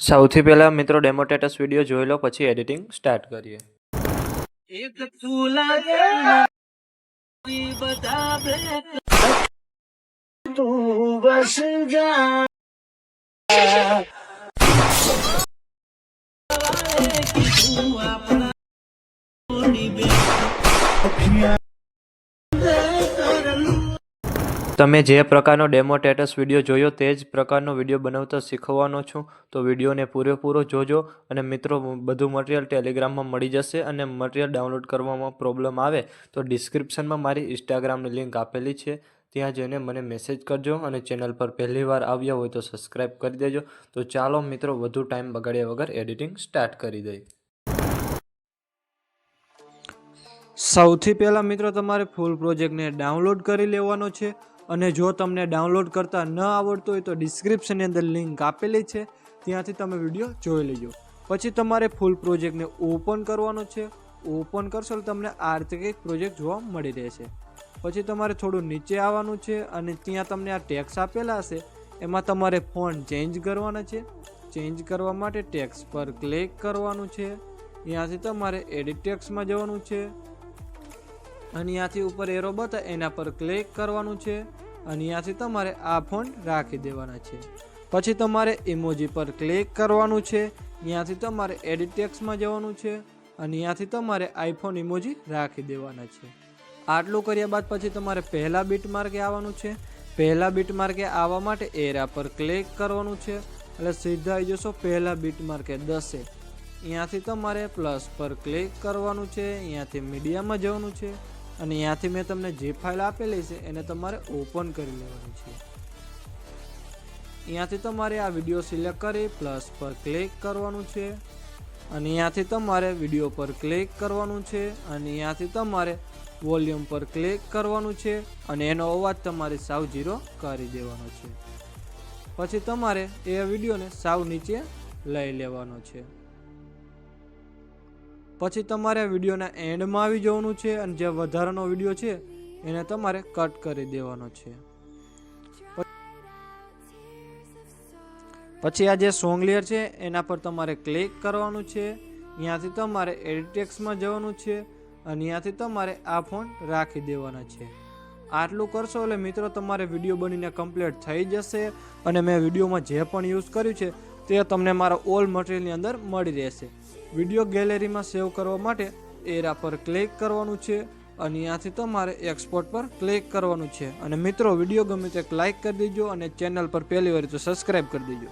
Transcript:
સૌથી પહેલા મિત્રો ડેમો સ્ટેટસ વિડીયો જોઈ લો, પછી એડિટિંગ સ્ટાર્ટ કરીએ. એક તું લાગે બધા તું બસ જા તમે જે પ્રકારનો ડેમો સ્ટેટસ વિડીયો જોયો તે જ પ્રકારનો વિડીયો બનાવતા શીખવાનો છું. તો વિડીયોને પૂરેપૂરો જોજો. અને મિત્રો, બધું મટીરિયલ ટેલિગ્રામમાં મળી જશે. અને મટીરિયલ ડાઉનલોડ કરવામાં પ્રોબ્લેમ આવે તો ડિસ્ક્રિપ્શનમાં મારી ઇન્સ્ટાગ્રામની લિંક આપેલી છે, ત્યાં જઈને મને મેસેજ કરજો. અને ચેનલ પર પહેલી વાર આવ્યા હોય તો સબસ્ક્રાઈબ કરી દેજો. તો ચાલો મિત્રો, વધુ ટાઈમ બગાડ્યા વગર એડિટિંગ સ્ટાર્ટ કરી દઈએ. સૌથી પહેલાં મિત્રો, તમારે ફૂલ પ્રોજેક્ટને ડાઉનલોડ કરી લેવાનો છે. અને જો તમને ડાઉનલોડ કરતા ન આવડતું હોય તો ડિસ્ક્રિપ્શનની અંદર લિંક આપેલી છે, ત્યાંથી તમે વિડીયો જોઈ લેજો. પછી તમારે ફૂલ પ્રોજેક્ટને ઓપન કરવાનો છે. ઓપન કરશો તો તમને આ રીતે કંઈક પ્રોજેક્ટ જોવા મળી રહેશે. પછી તમારે થોડું નીચે આવવાનું છે અને ત્યાં તમને આ ટેક્સ આપેલા હશે, એમાં તમારે ફોન્ટ ચેન્જ કરવાના છે. ચેન્જ કરવા માટે ટેક્સ પર ક્લિક કરવાનું છે. ત્યાંથી તમારે એડિટ ટેક્સમાં જવાનું છે અને ત્યાંથી ઉપર એરો બતાવે એના પર ક્લિક કરવાનું છે અને ત્યાંથી તમારે આ ફોન્ટ રાખી દેવાના છે. પછી તમારે ઇમોજી પર ક્લિક કરવાનું છે. ત્યાંથી તમારે એડિટ ટેક્સમાં જવાનું છે અને ત્યાંથી તમારે આઈફોન ઇમોજી રાખી દેવાના છે. આટલું કર્યા બાદ પછી તમારે પહેલા બીટ માર્કે આવવાનું છે. પહેલા બીટ માર્કે આવવા માટે એરા પર ક્લિક કરવાનું છે એટલે સીધા આવી જશો પહેલા બીટ માર્કે 10. ત્યાંથી તમારે પ્લસ પર ક્લિક કરવાનું છે. ત્યાંથી મીડિયામાં જવાનું છે અને ત્યાંથી મેં તમને જે ફાઇલ આપેલી છે એને તમારે ઓપન કરી લેવાની છે. ત્યાંથી તમારે આ વિડીયો સિલેક્ટ કરી પ્લસ પર ક્લિક કરવાનું છે અને ત્યાંથી તમારે વિડીયો પર ક્લિક કરવાનું છે અને ત્યાંથી તમારે વોલ્યુમ પર ક્લિક કરવાનું છે અને એનો અવાજ તમારે સાવ 0 કરી દેવાનો છે. પછી તમારે એ વિડીયોને સાવ નીચે લઈ લેવાનો છે. પછી તમારે વિડીયોના એન્ડમાં આવી જવાનું છે અને જે વધારાનો વિડીયો છે એને તમારે કટ કરી દેવાનો છે. પછી આ જે સોંગ લેયર છે એના પર તમારે ક્લિક કરવાનું છે. ત્યાંથી તમારે એડિટ ટેક્સમાં જવાનું છે અને ત્યાંથી તમારે આ ફોન્ટ રાખી દેવાના છે. આટલું કરશો એટલે મિત્રો તમારે વિડીયો બનીને કમ્પ્લીટ થઈ જશે. અને મેં વિડીયોમાં જે પણ યુઝ કર્યું છે તે તમને મારા ઓલ મટીરિયલની અંદર મળી રહેશે. વિડીયો ગેલેરીમાં સેવ કરવા માટે એરા પર ક્લિક કરવાનું છે અને ત્યાંથી તમારે એક્સપોર્ટ પર ક્લિક કરવાનું છે. અને મિત્રો, વિડીયો ગમે તો એક લાઇક કરી દેજો અને ચેનલ પર પહેલી વાર તો સબસ્ક્રાઈબ કરી દેજો.